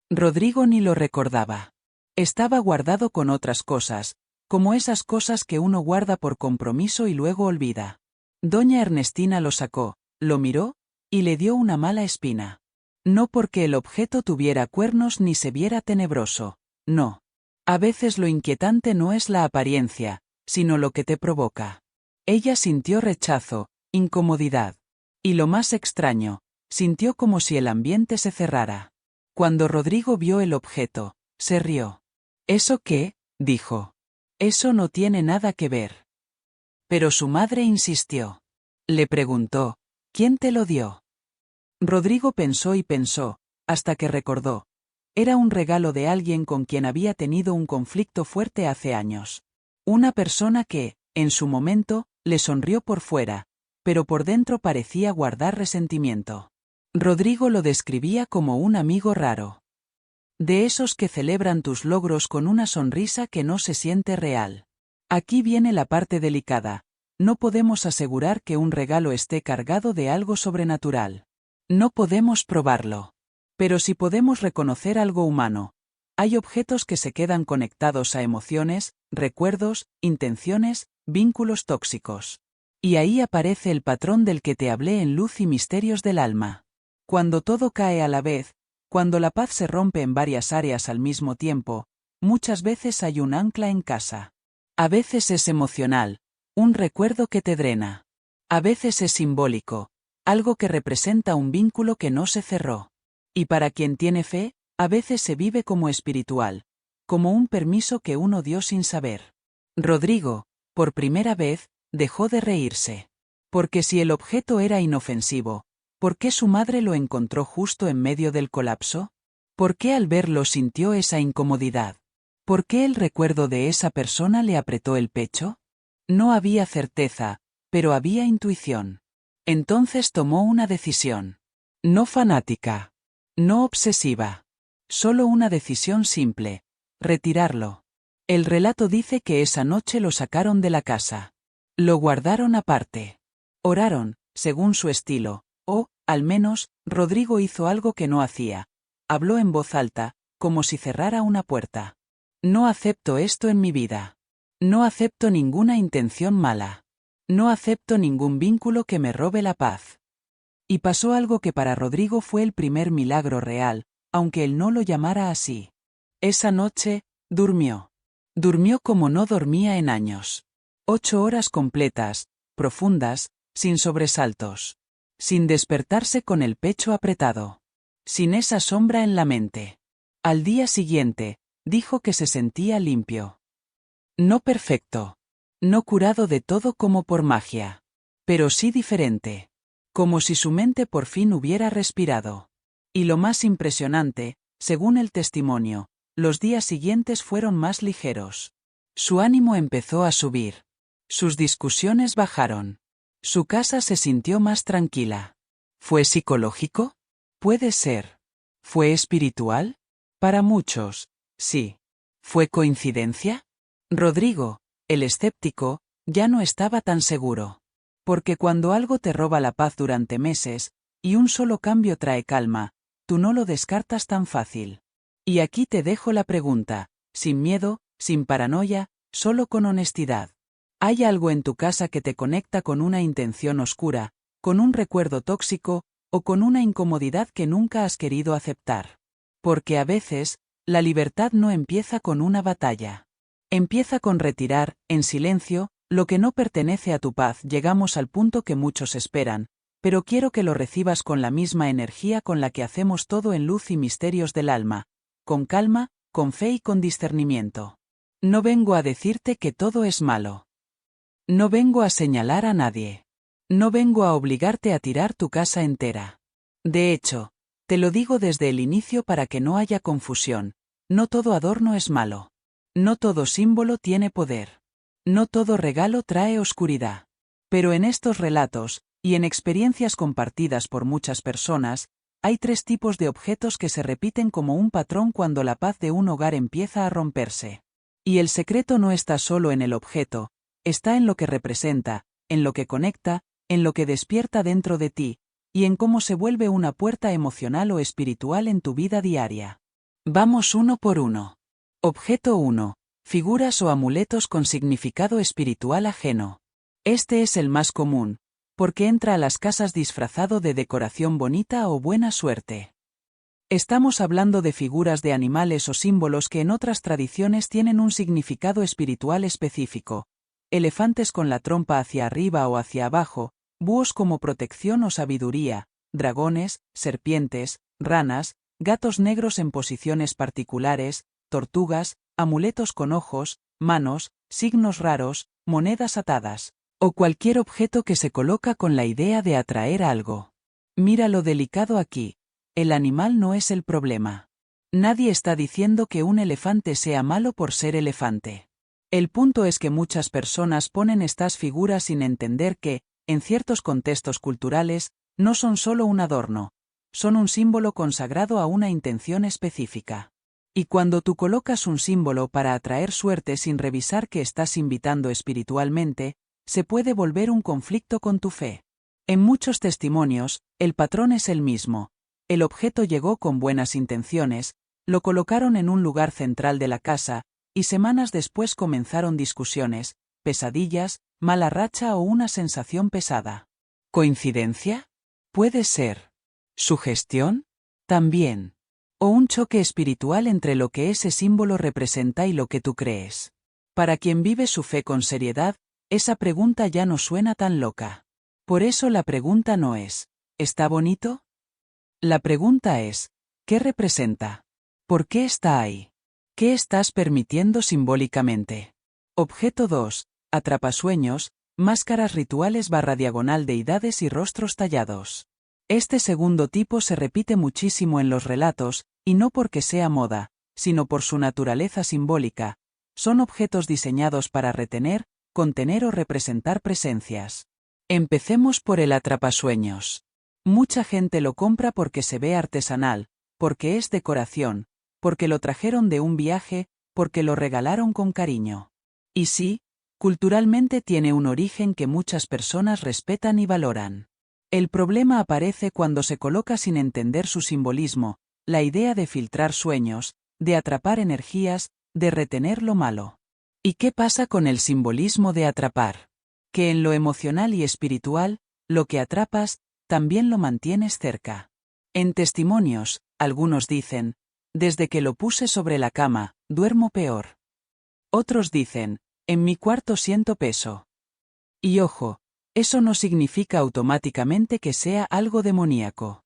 Speaker 1: Rodrigo ni lo recordaba. Estaba guardado con otras cosas, como esas cosas que uno guarda por compromiso y luego olvida. Doña Ernestina lo sacó, lo miró, y le dio una mala espina. No porque el objeto tuviera cuernos ni se viera tenebroso, no. A veces lo inquietante no es la apariencia, sino lo que te provoca. Ella sintió rechazo, incomodidad. Y lo más extraño, sintió como si el ambiente se cerrara. Cuando Rodrigo vio el objeto, se rió. ¿Eso qué?, dijo. Eso no tiene nada que ver. Pero su madre insistió. Le preguntó, ¿quién te lo dio? Rodrigo pensó y pensó, hasta que recordó. Era un regalo de alguien con quien había tenido un conflicto fuerte hace años. Una persona que, en su momento, le sonrió por fuera, pero por dentro parecía guardar resentimiento. Rodrigo lo describía como un amigo raro. De esos que celebran tus logros con una sonrisa que no se siente real. Aquí viene la parte delicada. No podemos asegurar que un regalo esté cargado de algo sobrenatural. No podemos probarlo. Pero sí podemos reconocer algo humano. Hay objetos que se quedan conectados a emociones, recuerdos, intenciones, vínculos tóxicos. Y ahí aparece el patrón del que te hablé en Luz y Misterios del Alma. Cuando todo cae a la vez, cuando la paz se rompe en varias áreas al mismo tiempo, muchas veces hay un ancla en casa. A veces es emocional, un recuerdo que te drena. A veces es simbólico, algo que representa un vínculo que no se cerró. Y para quien tiene fe, a veces se vive como espiritual, como un permiso que uno dio sin saber. Rodrigo, por primera vez, dejó de reírse. Porque si el objeto era inofensivo, ¿por qué su madre lo encontró justo en medio del colapso? ¿Por qué al verlo sintió esa incomodidad? ¿Por qué el recuerdo de esa persona le apretó el pecho? No había certeza, pero había intuición. Entonces tomó una decisión. No fanática. No obsesiva. Solo una decisión simple. Retirarlo. El relato dice que esa noche lo sacaron de la casa. Lo guardaron aparte. Oraron, según su estilo, o, al menos, Rodrigo hizo algo que no hacía. Habló en voz alta, como si cerrara una puerta. No acepto esto en mi vida. No acepto ninguna intención mala. No acepto ningún vínculo que me robe la paz. Y pasó algo que para Rodrigo fue el primer milagro real, aunque él no lo llamara así. Esa noche, durmió. Durmió como no dormía en años. 8 horas completas, profundas, sin sobresaltos. Sin despertarse con el pecho apretado. Sin esa sombra en la mente. Al día siguiente, dijo que se sentía limpio. No perfecto. No curado de todo como por magia. Pero sí diferente. Como si su mente por fin hubiera respirado. Y lo más impresionante, según el testimonio, los días siguientes fueron más ligeros. Su ánimo empezó a subir. Sus discusiones bajaron. Su casa se sintió más tranquila. ¿Fue psicológico? Puede ser. ¿Fue espiritual? Para muchos, sí. ¿Fue coincidencia? Rodrigo, el escéptico, ya no estaba tan seguro. Porque cuando algo te roba la paz durante meses, y un solo cambio trae calma, tú no lo descartas tan fácil. Y aquí te dejo la pregunta, sin miedo, sin paranoia, solo con honestidad. ¿Hay algo en tu casa que te conecta con una intención oscura, con un recuerdo tóxico, o con una incomodidad que nunca has querido aceptar? Porque a veces, la libertad no empieza con una batalla. Empieza con retirar, en silencio, Lo que no pertenece a tu paz. Llegamos al punto que muchos esperan, pero quiero que lo recibas con la misma energía con la que hacemos todo en Luz y Misterios del Alma, con calma, con fe y con discernimiento. No vengo a decirte que todo es malo. No vengo a señalar a nadie. No vengo a obligarte a tirar tu casa entera. De hecho, te lo digo desde el inicio para que no haya confusión, no todo adorno es malo. No todo símbolo tiene poder. No todo regalo trae oscuridad. Pero en estos relatos, y en experiencias compartidas por muchas personas, hay 3 tipos de objetos que se repiten como un patrón cuando la paz de un hogar empieza a romperse. Y el secreto no está solo en el objeto, está en lo que representa, en lo que conecta, en lo que despierta dentro de ti, y en cómo se vuelve una puerta emocional o espiritual en tu vida diaria. Vamos uno por uno. Objeto 1. Figuras o amuletos con significado espiritual ajeno. Este es el más común, porque entra a las casas disfrazado de decoración bonita o buena suerte. Estamos hablando de figuras de animales o símbolos que en otras tradiciones tienen un significado espiritual específico. Elefantes con la trompa hacia arriba o hacia abajo, búhos como protección o sabiduría, dragones, serpientes, ranas, gatos negros en posiciones particulares, tortugas, amuletos con ojos, manos, signos raros, monedas atadas, o cualquier objeto que se coloca con la idea de atraer algo. Mira lo delicado aquí, el animal no es el problema. Nadie está diciendo que un elefante sea malo por ser elefante. El punto es que muchas personas ponen estas figuras sin entender que, en ciertos contextos culturales, no son solo un adorno, son un símbolo consagrado a una intención específica. Y cuando tú colocas un símbolo para atraer suerte sin revisar que estás invitando espiritualmente, se puede volver un conflicto con tu fe. En muchos testimonios, el patrón es el mismo. El objeto llegó con buenas intenciones, lo colocaron en un lugar central de la casa, y semanas después comenzaron discusiones, pesadillas, mala racha o una sensación pesada. ¿Coincidencia? Puede ser. ¿Sugestión? También. O un choque espiritual entre lo que ese símbolo representa y lo que tú crees. Para quien vive su fe con seriedad, esa pregunta ya no suena tan loca. Por eso la pregunta no es, ¿está bonito? La pregunta es, ¿qué representa? ¿Por qué está ahí? ¿Qué estás permitiendo simbólicamente? Objeto 2. Atrapasueños, máscaras rituales / deidades y rostros tallados. Este segundo tipo se repite muchísimo en los relatos, y no porque sea moda, sino por su naturaleza simbólica. Son objetos diseñados para retener, contener o representar presencias. Empecemos por el atrapasueños. Mucha gente lo compra porque se ve artesanal, porque es decoración, porque lo trajeron de un viaje, porque lo regalaron con cariño. Y sí, culturalmente tiene un origen que muchas personas respetan y valoran. El problema aparece cuando se coloca sin entender su simbolismo, la idea de filtrar sueños, de atrapar energías, de retener lo malo. ¿Y qué pasa con el simbolismo de atrapar? Que en lo emocional y espiritual, lo que atrapas, también lo mantienes cerca. En testimonios, algunos dicen, desde que lo puse sobre la cama, duermo peor. Otros dicen, en mi cuarto siento peso. Y ojo, eso no significa automáticamente que sea algo demoníaco.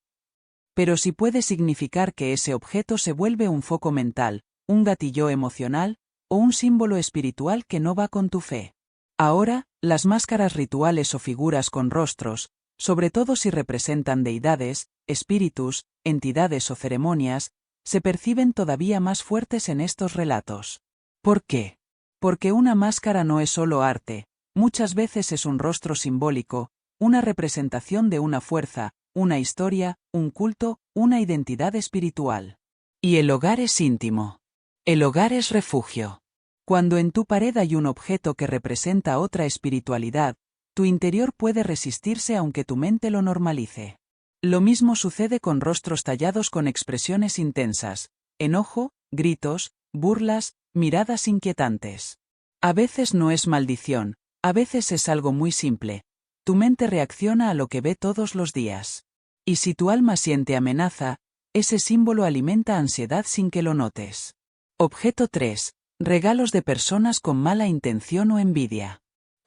Speaker 1: Pero sí puede significar que ese objeto se vuelve un foco mental, un gatillo emocional, o un símbolo espiritual que no va con tu fe. Ahora, las máscaras rituales o figuras con rostros, sobre todo si representan deidades, espíritus, entidades o ceremonias, se perciben todavía más fuertes en estos relatos. ¿Por qué? Porque una máscara no es solo arte, muchas veces es un rostro simbólico, una representación de una fuerza, una historia, un culto, una identidad espiritual. Y el hogar es íntimo. El hogar es refugio. Cuando en tu pared hay un objeto que representa otra espiritualidad, tu interior puede resistirse aunque tu mente lo normalice. Lo mismo sucede con rostros tallados con expresiones intensas, enojo, gritos, burlas, miradas inquietantes. A veces no es maldición, a veces es algo muy simple. Tu mente reacciona a lo que ve todos los días. Y si tu alma siente amenaza, ese símbolo alimenta ansiedad sin que lo notes. Objeto 3. Regalos de personas con mala intención o envidia.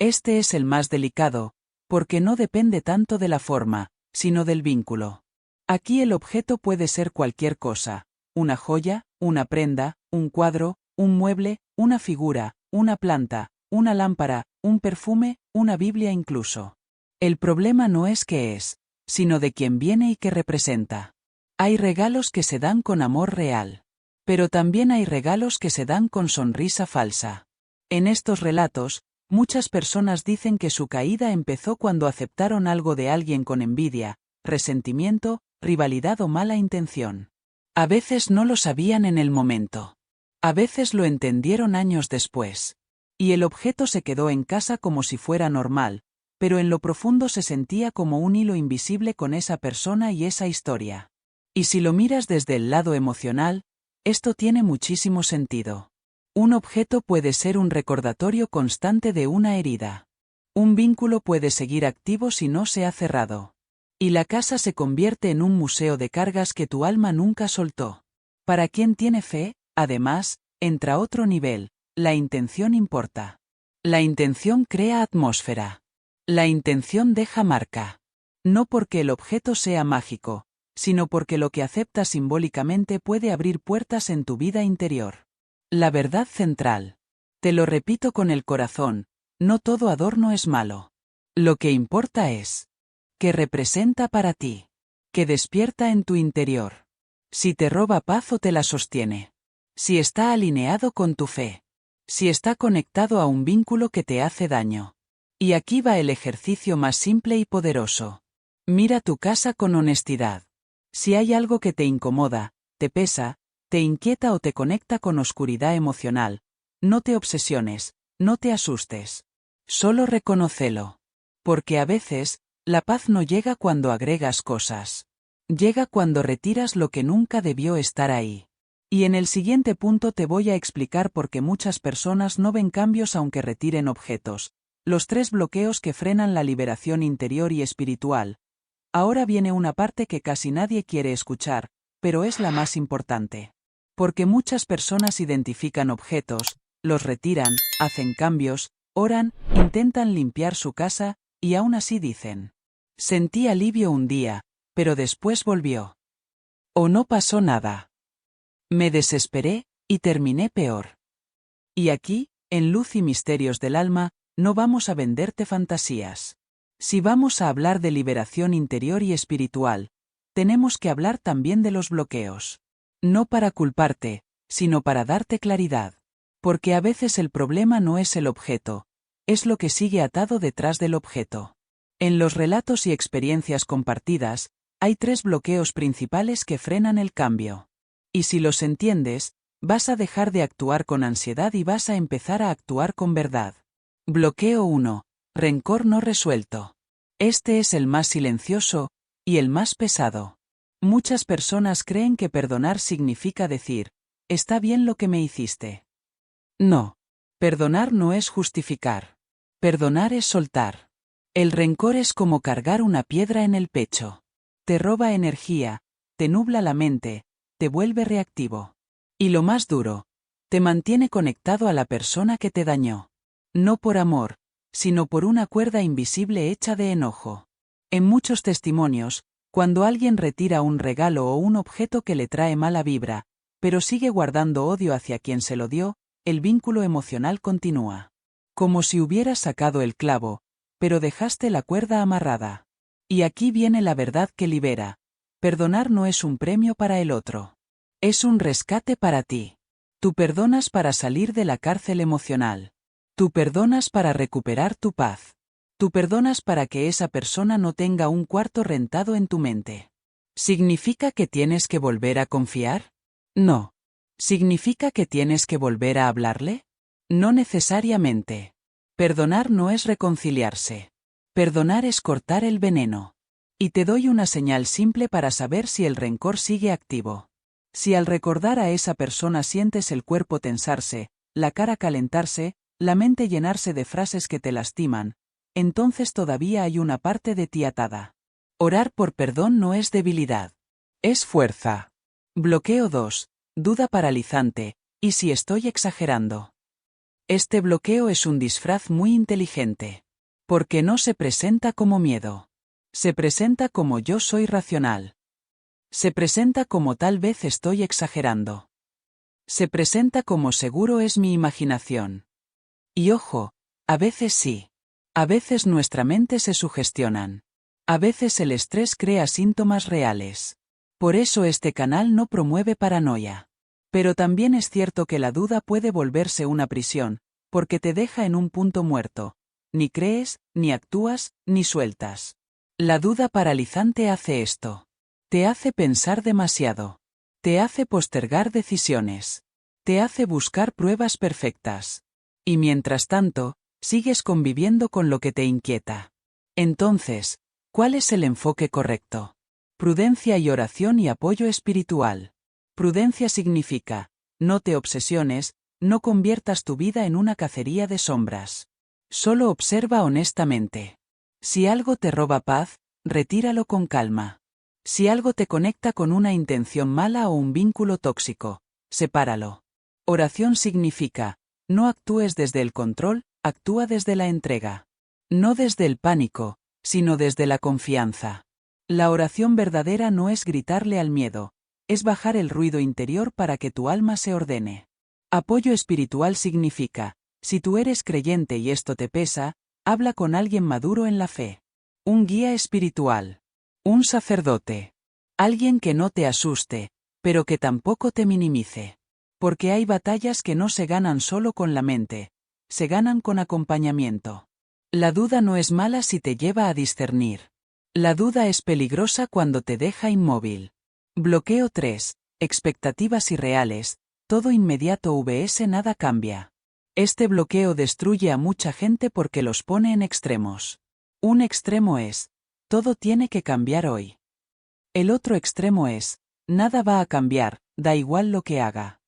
Speaker 1: Este es el más delicado, porque no depende tanto de la forma, sino del vínculo. Aquí el objeto puede ser cualquier cosa: una joya, una prenda, un cuadro, un mueble, una figura, una planta, una lámpara, un perfume, una Biblia incluso. El problema no es qué es, sino de quién viene y qué representa. Hay regalos que se dan con amor real. Pero también hay regalos que se dan con sonrisa falsa. En estos relatos, muchas personas dicen que su caída empezó cuando aceptaron algo de alguien con envidia, resentimiento, rivalidad o mala intención. A veces no lo sabían en el momento. A veces lo entendieron años después. Y el objeto se quedó en casa como si fuera normal, pero en lo profundo se sentía como un hilo invisible con esa persona y esa historia. Y si lo miras desde el lado emocional, esto tiene muchísimo sentido. Un objeto puede ser un recordatorio constante de una herida. Un vínculo puede seguir activo si no se ha cerrado. Y la casa se convierte en un museo de cargas que tu alma nunca soltó. Para quien tiene fe, además, entra otro nivel: la intención importa. La intención crea atmósfera. La intención deja marca. No porque el objeto sea mágico, sino porque lo que aceptas simbólicamente puede abrir puertas en tu vida interior. La verdad central. Te lo repito con el corazón: no todo adorno es malo. Lo que importa es qué representa para ti, qué despierta en tu interior. Si te roba paz o te la sostiene. Si está alineado con tu fe. Si está conectado a un vínculo que te hace daño. Y aquí va el ejercicio más simple y poderoso. Mira tu casa con honestidad. Si hay algo que te incomoda, te pesa, te inquieta o te conecta con oscuridad emocional, no te obsesiones, no te asustes. Solo reconócelo. Porque a veces, la paz no llega cuando agregas cosas. Llega cuando retiras lo que nunca debió estar ahí. Y en el siguiente punto te voy a explicar por qué muchas personas no ven cambios aunque retiren objetos. Los 3 bloqueos que frenan la liberación interior y espiritual. Ahora viene una parte que casi nadie quiere escuchar, pero es la más importante. Porque muchas personas identifican objetos, los retiran, hacen cambios, oran, intentan limpiar su casa, y aún así dicen: sentí alivio un día, pero después volvió. O no pasó nada. Me desesperé, y terminé peor. Y aquí, en Luz y Misterios del Alma, no vamos a venderte fantasías. Si vamos a hablar de liberación interior y espiritual, tenemos que hablar también de los bloqueos. No para culparte, sino para darte claridad. Porque a veces el problema no es el objeto, es lo que sigue atado detrás del objeto. En los relatos y experiencias compartidas, hay 3 bloqueos principales que frenan el cambio. Y si los entiendes, vas a dejar de actuar con ansiedad y vas a empezar a actuar con verdad. Bloqueo 1. Rencor no resuelto. Este es el más silencioso, y el más pesado. Muchas personas creen que perdonar significa decir: está bien lo que me hiciste. No. Perdonar no es justificar. Perdonar es soltar. El rencor es como cargar una piedra en el pecho. Te roba energía, te nubla la mente, te vuelve reactivo. Y lo más duro, te mantiene conectado a la persona que te dañó. No por amor, sino por una cuerda invisible hecha de enojo. En muchos testimonios, cuando alguien retira un regalo o un objeto que le trae mala vibra, pero sigue guardando odio hacia quien se lo dio, el vínculo emocional continúa. Como si hubieras sacado el clavo, pero dejaste la cuerda amarrada. Y aquí viene la verdad que libera. Perdonar no es un premio para el otro. Es un rescate para ti. Tú perdonas para salir de la cárcel emocional. Tú perdonas para recuperar tu paz. Tú perdonas para que esa persona no tenga un cuarto rentado en tu mente. ¿Significa que tienes que volver a confiar? No. ¿Significa que tienes que volver a hablarle? No necesariamente. Perdonar no es reconciliarse. Perdonar es cortar el veneno. Y te doy una señal simple para saber si el rencor sigue activo. Si al recordar a esa persona sientes el cuerpo tensarse, la cara calentarse, la mente llenarse de frases que te lastiman, entonces todavía hay una parte de ti atada. Orar por perdón no es debilidad. Es fuerza. Bloqueo 2. Duda paralizante. ¿Y si estoy exagerando? Este bloqueo es un disfraz muy inteligente. Porque no se presenta como miedo. Se presenta como yo soy racional. Se presenta como tal vez estoy exagerando. Se presenta como seguro es mi imaginación. Y ojo, a veces sí. A veces nuestra mente se sugestionan. A veces el estrés crea síntomas reales. Por eso este canal no promueve paranoia. Pero también es cierto que la duda puede volverse una prisión, porque te deja en un punto muerto. Ni crees, ni actúas, ni sueltas. La duda paralizante hace esto. Te hace pensar demasiado. Te hace postergar decisiones. Te hace buscar pruebas perfectas. Y mientras tanto, sigues conviviendo con lo que te inquieta. Entonces, ¿cuál es el enfoque correcto? Prudencia y oración y apoyo espiritual. Prudencia significa, no te obsesiones, no conviertas tu vida en una cacería de sombras. Solo observa honestamente. Si algo te roba paz, retíralo con calma. Si algo te conecta con una intención mala o un vínculo tóxico, sepáralo. Oración significa, no actúes desde el control, actúa desde la entrega. No desde el pánico, sino desde la confianza. La oración verdadera no es gritarle al miedo, es bajar el ruido interior para que tu alma se ordene. Apoyo espiritual significa, si tú eres creyente y esto te pesa, habla con alguien maduro en la fe. Un guía espiritual. Un sacerdote. Alguien que no te asuste, pero que tampoco te minimice. Porque hay batallas que no se ganan solo con la mente, se ganan con acompañamiento. La duda no es mala si te lleva a discernir. La duda es peligrosa cuando te deja inmóvil. Bloqueo 3. Expectativas irreales. Todo inmediato vs nada cambia. Este bloqueo destruye a mucha gente porque los pone en extremos. Un extremo es, todo tiene que cambiar hoy. El otro extremo es, nada va a cambiar, da igual lo que haga.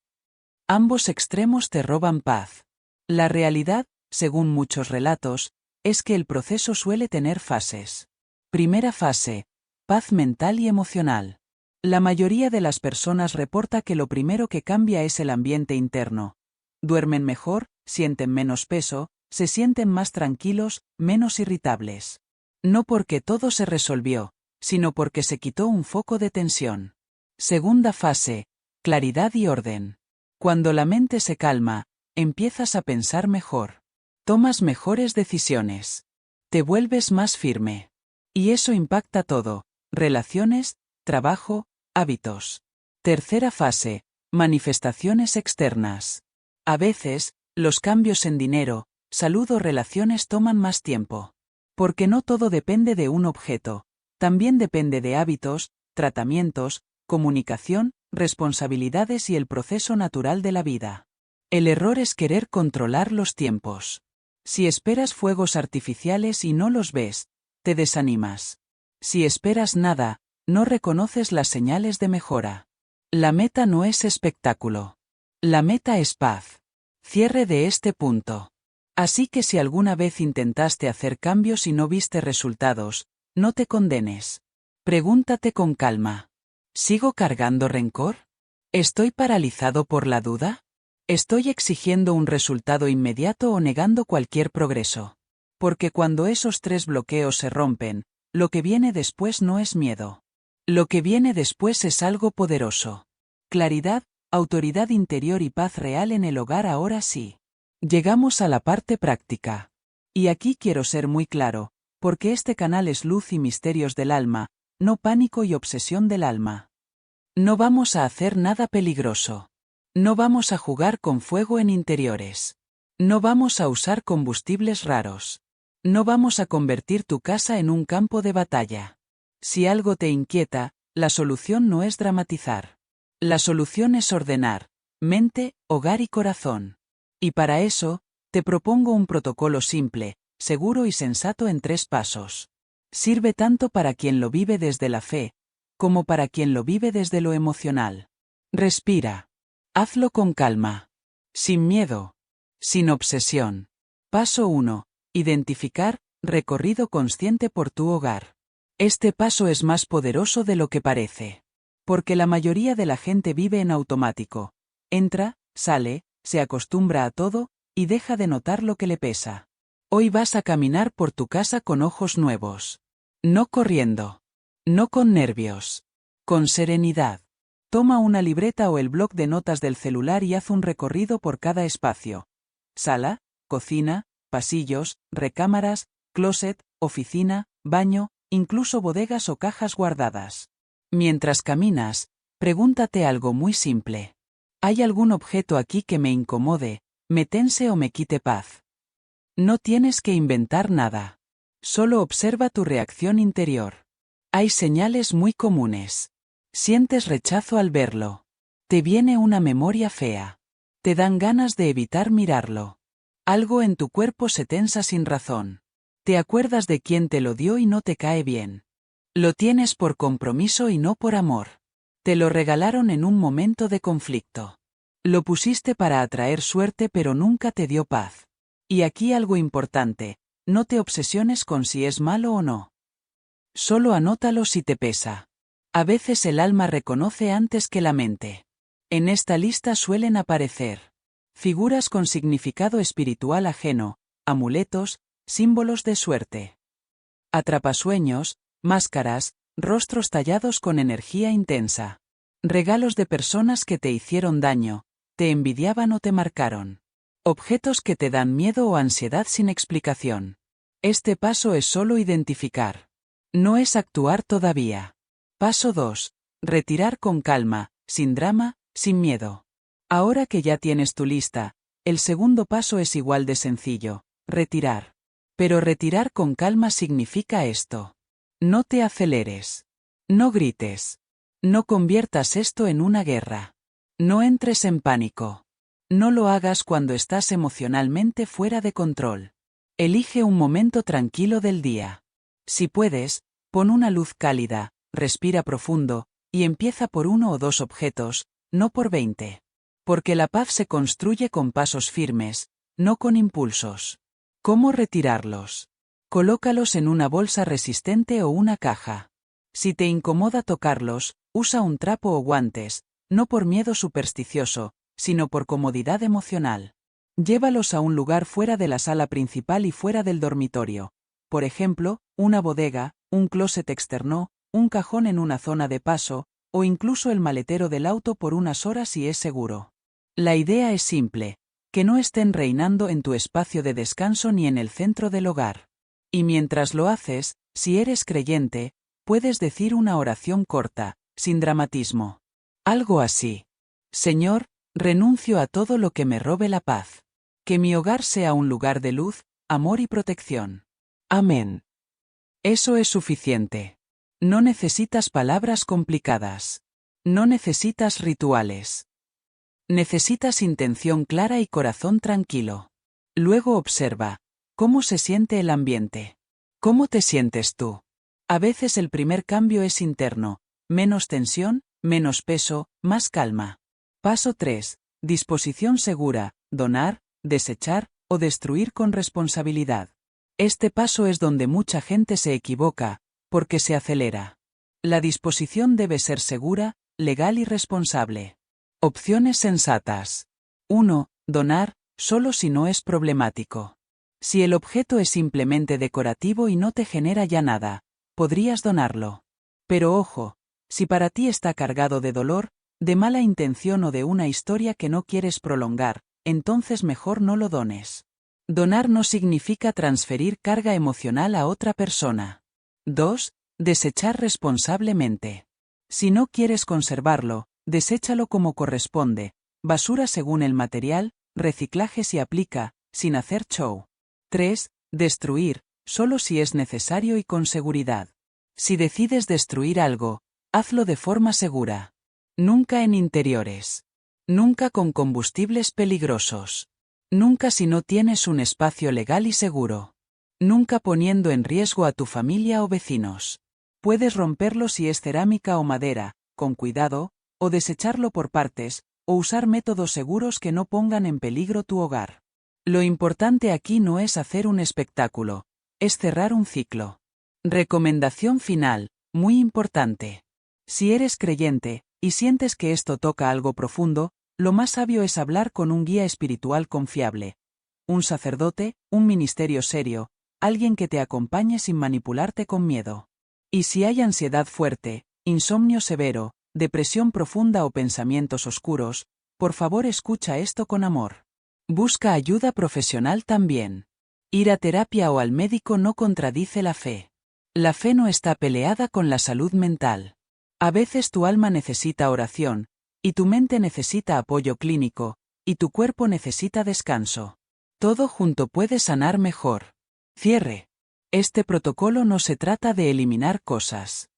Speaker 1: Ambos extremos te roban paz. La realidad, según muchos relatos, es que el proceso suele tener fases. Primera fase, paz mental y emocional. La mayoría de las personas reporta que lo primero que cambia es el ambiente interno. Duermen mejor, sienten menos peso, se sienten más tranquilos, menos irritables. No porque todo se resolvió, sino porque se quitó un foco de tensión. Segunda fase, claridad y orden. Cuando la mente se calma, empiezas a pensar mejor. Tomas mejores decisiones. Te vuelves más firme. Y eso impacta todo, relaciones, trabajo, hábitos. Tercera fase, manifestaciones externas. A veces, los cambios en dinero, salud o relaciones toman más tiempo. Porque no todo depende de un objeto, también depende de hábitos, tratamientos, comunicación, responsabilidades y el proceso natural de la vida. El error es querer controlar los tiempos. Si esperas fuegos artificiales y no los ves, te desanimas. Si esperas nada, no reconoces las señales de mejora. La meta no es espectáculo. La meta es paz. Cierre de este punto. Así que si alguna vez intentaste hacer cambios y no viste resultados, no te condenes. Pregúntate con calma. ¿Sigo cargando rencor? ¿Estoy paralizado por la duda? ¿Estoy exigiendo un resultado inmediato o negando cualquier progreso? Porque cuando esos tres bloqueos se rompen, lo que viene después no es miedo. Lo que viene después es algo poderoso. Claridad, autoridad interior y paz real en el hogar ahora sí. Llegamos a la parte práctica. Y aquí quiero ser muy claro, porque este canal es luz y misterios del alma, no pánico y obsesión del alma. No vamos a hacer nada peligroso. No vamos a jugar con fuego en interiores. No vamos a usar combustibles raros. No vamos a convertir tu casa en un campo de batalla. Si algo te inquieta, la solución no es dramatizar. La solución es ordenar mente, hogar y corazón. Y para eso, te propongo un protocolo simple, seguro y sensato en 3 pasos. Sirve tanto para quien lo vive desde la fe, como para quien lo vive desde lo emocional. Respira. Hazlo con calma. Sin miedo. Sin obsesión. Paso 1. Identificar, recorrido consciente por tu hogar. Este paso es más poderoso de lo que parece. Porque la mayoría de la gente vive en automático. Entra, sale, se acostumbra a todo, y deja de notar lo que le pesa. Hoy vas a caminar por tu casa con ojos nuevos. No corriendo. No con nervios. Con serenidad. Toma una libreta o el bloc de notas del celular y haz un recorrido por cada espacio. Sala, cocina, pasillos, recámaras, closet, oficina, baño, incluso bodegas o cajas guardadas. Mientras caminas, pregúntate algo muy simple. ¿Hay algún objeto aquí que me incomode, me tense o me quite paz? No tienes que inventar nada. Solo observa tu reacción interior. Hay señales muy comunes. Sientes rechazo al verlo. Te viene una memoria fea. Te dan ganas de evitar mirarlo. Algo en tu cuerpo se tensa sin razón. Te acuerdas de quién te lo dio y no te cae bien. Lo tienes por compromiso y no por amor. Te lo regalaron en un momento de conflicto. Lo pusiste para atraer suerte pero nunca te dio paz. Y aquí algo importante, no te obsesiones con si es malo o no. Solo anótalo si te pesa. A veces el alma reconoce antes que la mente. En esta lista suelen aparecer figuras con significado espiritual ajeno, amuletos, símbolos de suerte. Atrapasueños, máscaras, rostros tallados con energía intensa. Regalos de personas que te hicieron daño, te envidiaban o te marcaron. Objetos que te dan miedo o ansiedad sin explicación. Este paso es solo identificar. No es actuar todavía. Paso 2. Retirar con calma, sin drama, sin miedo. Ahora que ya tienes tu lista, el segundo paso es igual de sencillo, retirar. Pero retirar con calma significa esto. No te aceleres. No grites. No conviertas esto en una guerra. No entres en pánico. No lo hagas cuando estás emocionalmente fuera de control. Elige un momento tranquilo del día. Si puedes, pon una luz cálida, respira profundo, y empieza por 1 o 2 objetos, no por 20. Porque la paz se construye con pasos firmes, no con impulsos. ¿Cómo retirarlos? Colócalos en una bolsa resistente o una caja. Si te incomoda tocarlos, usa un trapo o guantes, no por miedo supersticioso, sino por comodidad emocional. Llévalos a un lugar fuera de la sala principal y fuera del dormitorio. Por ejemplo, una bodega, un closet externo, un cajón en una zona de paso, o incluso el maletero del auto por unas horas si es seguro. La idea es simple, que no estén reinando en tu espacio de descanso ni en el centro del hogar. Y mientras lo haces, si eres creyente, puedes decir una oración corta, sin dramatismo. Algo así. Señor, renuncio a todo lo que me robe la paz. Que mi hogar sea un lugar de luz, amor y protección. Amén. Eso es suficiente. No necesitas palabras complicadas. No necesitas rituales. Necesitas intención clara y corazón tranquilo. Luego observa, ¿cómo se siente el ambiente? ¿Cómo te sientes tú? A veces el primer cambio es interno, menos tensión, menos peso, más calma. Paso 3. Disposición segura, donar, desechar o destruir con responsabilidad. Este paso es donde mucha gente se equivoca, porque se acelera. La disposición debe ser segura, legal y responsable. Opciones sensatas. 1. Donar, solo si no es problemático. Si el objeto es simplemente decorativo y no te genera ya nada, podrías donarlo. Pero ojo, si para ti está cargado de dolor, de mala intención o de una historia que no quieres prolongar, entonces mejor no lo dones. Donar no significa transferir carga emocional a otra persona. 2. Desechar responsablemente. Si no quieres conservarlo, deséchalo como corresponde, basura según el material, reciclaje si aplica, sin hacer show. 3. Destruir, solo si es necesario y con seguridad. Si decides destruir algo, hazlo de forma segura. Nunca en interiores. Nunca con combustibles peligrosos. Nunca si no tienes un espacio legal y seguro. Nunca poniendo en riesgo a tu familia o vecinos. Puedes romperlo si es cerámica o madera, con cuidado, o desecharlo por partes, o usar métodos seguros que no pongan en peligro tu hogar. Lo importante aquí no es hacer un espectáculo, es cerrar un ciclo. Recomendación final, muy importante. Si eres creyente, y sientes que esto toca algo profundo, lo más sabio es hablar con un guía espiritual confiable. un sacerdote, un ministerio serio, alguien que te acompañe sin manipularte con miedo. Y si hay ansiedad fuerte, insomnio severo, depresión profunda o pensamientos oscuros, por favor escucha esto con amor. Busca ayuda profesional también. Ir a terapia o al médico no contradice la fe. La fe no está peleada con la salud mental. A veces tu alma necesita oración, y tu mente necesita apoyo clínico, y tu cuerpo necesita descanso. Todo junto puede sanar mejor. Cierre. Este protocolo no se trata de eliminar cosas.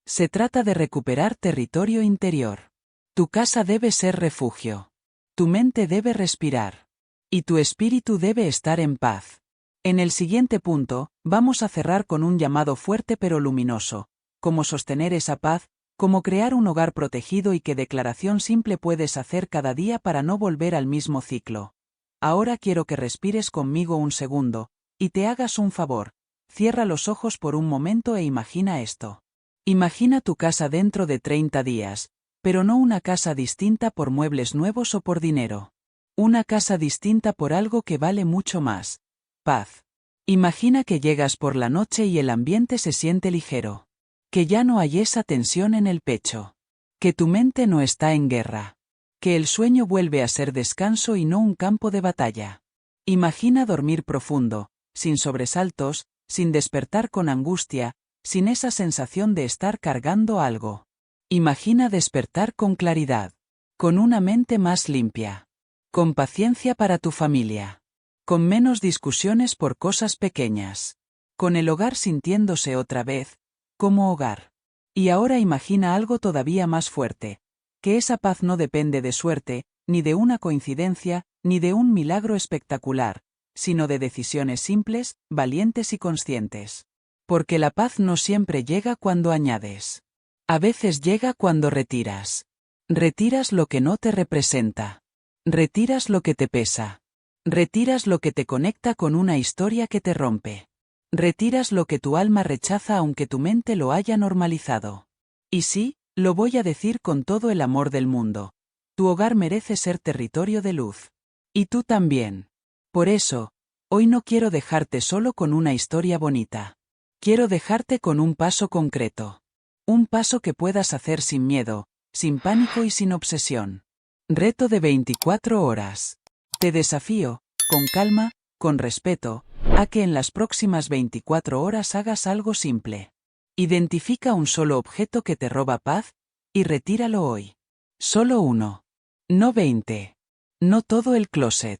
Speaker 1: Se trata de recuperar territorio interior. Tu casa debe ser refugio. Tu mente debe respirar. Y tu espíritu debe estar en paz. En el siguiente punto, vamos a cerrar con un llamado fuerte pero luminoso. Cómo sostener esa paz, cómo crear un hogar protegido y qué declaración simple puedes hacer cada día para no volver al mismo ciclo. Ahora quiero que respires conmigo un segundo, y te hagas un favor. Cierra los ojos por un momento e imagina esto. Imagina tu casa dentro de 30 días, pero no una casa distinta por muebles nuevos o por dinero. Una casa distinta por algo que vale mucho más. Paz. Imagina que llegas por la noche y el ambiente se siente ligero. Que ya no hay esa tensión en el pecho. Que tu mente no está en guerra. Que el sueño vuelve a ser descanso y no un campo de batalla. Imagina dormir profundo, sin sobresaltos, sin despertar con angustia, sin esa sensación de estar cargando algo. Imagina despertar con claridad. Con una mente más limpia. Con paciencia para tu familia. Con menos discusiones por cosas pequeñas. Con el hogar sintiéndose otra vez como hogar. Y ahora imagina algo todavía más fuerte. Que esa paz no depende de suerte, ni de una coincidencia, ni de un milagro espectacular, sino de decisiones simples, valientes y conscientes. Porque la paz no siempre llega cuando añades. A veces llega cuando retiras. Retiras lo que no te representa. Retiras lo que te pesa. Retiras lo que te conecta con una historia que te rompe. Retiras lo que tu alma rechaza aunque tu mente lo haya normalizado. Y sí, lo voy a decir con todo el amor del mundo. Tu hogar merece ser territorio de luz. Y tú también. Por eso, hoy no quiero dejarte solo con una historia bonita. Quiero dejarte con un paso concreto. Un paso que puedas hacer sin miedo, sin pánico y sin obsesión. Reto de 24 horas. Te desafío, con calma, con respeto, a que en las próximas 24 horas hagas algo simple. Identifica un solo objeto que te roba paz, y retíralo hoy. Solo uno. No 20. No todo el closet.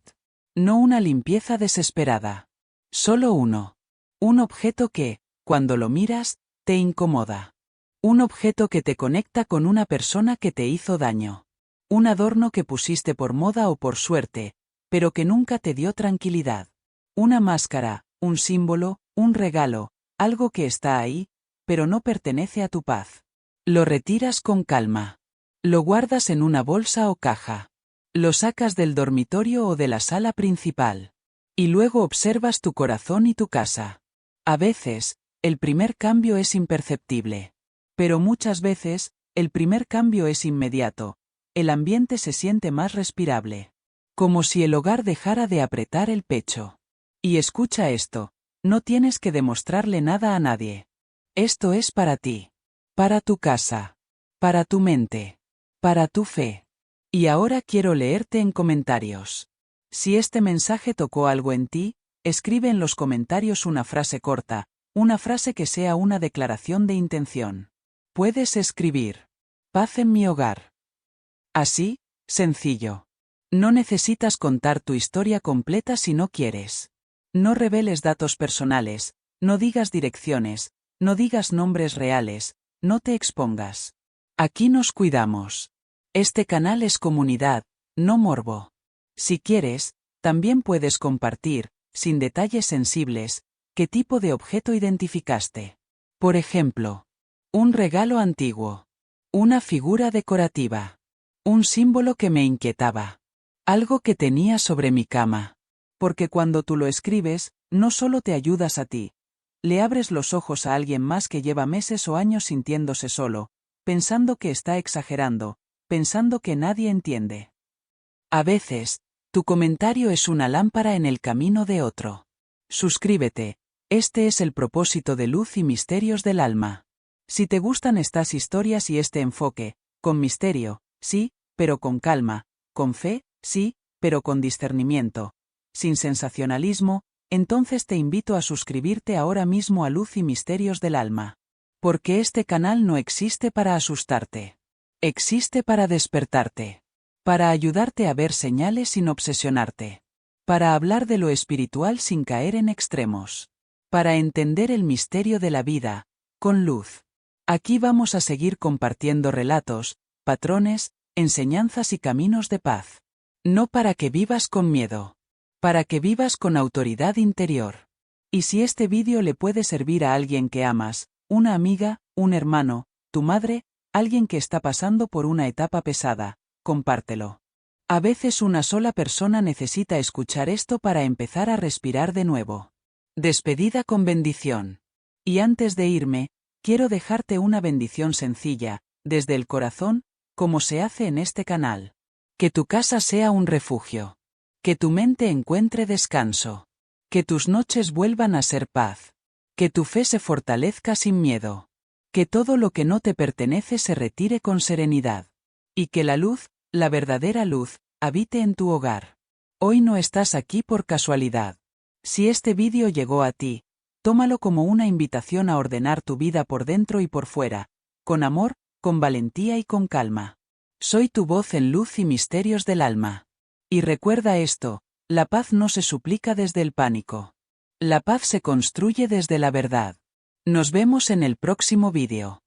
Speaker 1: No una limpieza desesperada. Solo uno. Un objeto que, cuando lo miras, te incomoda. Un objeto que te conecta con una persona que te hizo daño. Un adorno que pusiste por moda o por suerte, pero que nunca te dio tranquilidad. Una máscara, un símbolo, un regalo, algo que está ahí, pero no pertenece a tu paz. Lo retiras con calma. Lo guardas en una bolsa o caja. Lo sacas del dormitorio o de la sala principal. Y luego observas tu corazón y tu casa. A veces, el primer cambio es imperceptible. Pero muchas veces, el primer cambio es inmediato. El ambiente se siente más respirable. Como si el hogar dejara de apretar el pecho. Y escucha esto, no tienes que demostrarle nada a nadie. Esto es para ti. Para tu casa. Para tu mente. Para tu fe. Y ahora quiero leerte en comentarios. Si este mensaje tocó algo en ti, escribe en los comentarios una frase corta, una frase que sea una declaración de intención. Puedes escribir: paz en mi hogar. Así, sencillo. No necesitas contar tu historia completa si no quieres. No reveles datos personales, no digas direcciones, no digas nombres reales, no te expongas. Aquí nos cuidamos. Este canal es comunidad, no morbo. Si quieres, también puedes compartir, sin detalles sensibles, qué tipo de objeto identificaste. Por ejemplo, un regalo antiguo. Una figura decorativa. Un símbolo que me inquietaba. Algo que tenía sobre mi cama. Porque cuando tú lo escribes, no solo te ayudas a ti. Le abres los ojos a alguien más que lleva meses o años sintiéndose solo, pensando que está exagerando, pensando que nadie entiende. A veces, Tu comentario es una lámpara en el camino de otro. Suscríbete. Este es el propósito de Luz y Misterios del Alma. Si te gustan estas historias y este enfoque, con misterio, sí, pero con calma, con fe, sí, pero con discernimiento, sin sensacionalismo, entonces te invito a suscribirte ahora mismo a Luz y Misterios del Alma. Porque este canal no existe para asustarte. Existe para despertarte. Para ayudarte a ver señales sin obsesionarte. Para hablar de lo espiritual sin caer en extremos. Para entender el misterio de la vida, con luz. Aquí vamos a seguir compartiendo relatos, patrones, enseñanzas y caminos de paz. No para que vivas con miedo. Para que vivas con autoridad interior. Y si este vídeo le puede servir a alguien que amas, una amiga, un hermano, tu madre, alguien que está pasando por una etapa pesada, compártelo. A veces una sola persona necesita escuchar esto para empezar a respirar de nuevo. Despedida con bendición. Y antes de irme, quiero dejarte una bendición sencilla, desde el corazón, como se hace en este canal. Que tu casa sea un refugio. Que tu mente encuentre descanso. Que tus noches vuelvan a ser paz. Que tu fe se fortalezca sin miedo. Que todo lo que no te pertenece se retire con serenidad. Y que la luz, la verdadera luz, habite en tu hogar. Hoy no estás aquí por casualidad. Si este vídeo llegó a ti, tómalo como una invitación a ordenar tu vida por dentro y por fuera, con amor, con valentía y con calma. Soy tu voz en Luz y Misterios del Alma. Y recuerda esto, la paz no se suplica desde el pánico. La paz se construye desde la verdad. Nos vemos en el próximo vídeo.